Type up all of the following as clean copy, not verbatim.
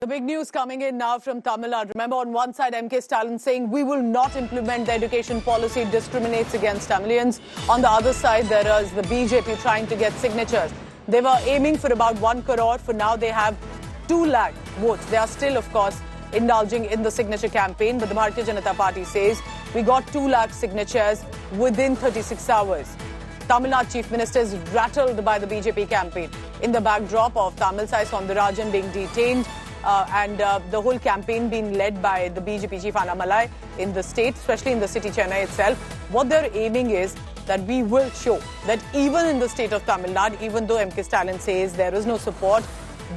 The big news coming in now from Tamil Nadu. Remember, on one side, MK Stalin saying we will not implement the education policy, discriminates against Tamilians. On the other side, there is the BJP trying to get signatures. They were aiming for about 1 crore. For now, they have 2 lakh votes. They are still, of course, indulging in the signature campaign. But the Bharatiya Janata Party says we got 2 lakh signatures within 36 hours. Tamil Nadu Chief Minister is rattled by the BJP campaign. In the backdrop of Tamil Sai Soundarajan being detained, and the whole campaign being led by the BJP chief Annamalai in the state, especially in the city Chennai itself. What they're aiming is that we will show that even in the state of Tamil Nadu, even though MK Stalin says there is no support,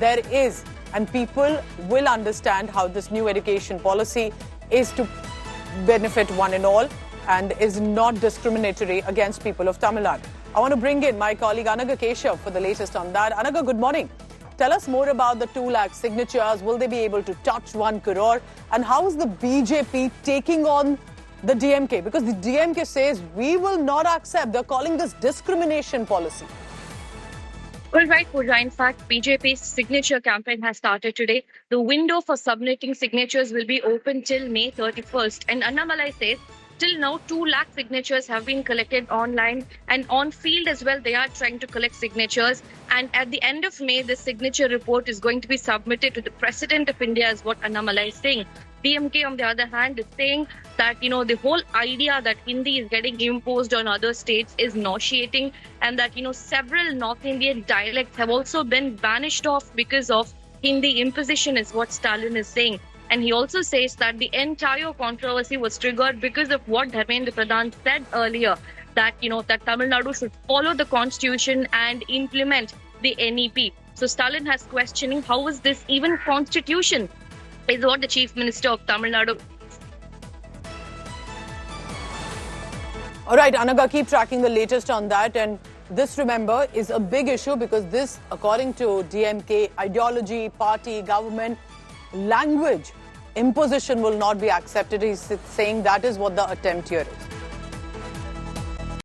there is, and people will understand how this new education policy is to benefit one and all and is not discriminatory against people of Tamil Nadu. I want to bring in my colleague Anaga Keshav for the latest on that. Anaga, good morning. Tell us more about the 2 lakh signatures. Will they be able to touch 1 crore? And how is the BJP taking on the DMK? Because the DMK says we will not accept. They're calling this discrimination policy. Well, right, Pooja. In fact, BJP's signature campaign has started today. The window for submitting signatures will be open till May 31st. And Annamalai says till now, 2 lakh signatures have been collected online and on field as well. They are trying to collect signatures. And at the end of May, the signature report is going to be submitted to the President of India, is what Annamalai is saying. DMK, on the other hand, is saying that, the whole idea that Hindi is getting imposed on other states is nauseating, and that, several North Indian dialects have also been banished off because of Hindi imposition, is what Stalin is saying. And he also says that the entire controversy was triggered because of what Dharmendra Pradhan said earlier, that, that Tamil Nadu should follow the constitution and implement the NEP. So Stalin has questioning how is this even constitution, is what the Chief Minister of Tamil Nadu. All right, Anaga, keep tracking the latest on that. And this, remember, is a big issue because this, according to DMK, ideology, party, government, language, imposition will not be accepted. He's saying that is what the attempt here is.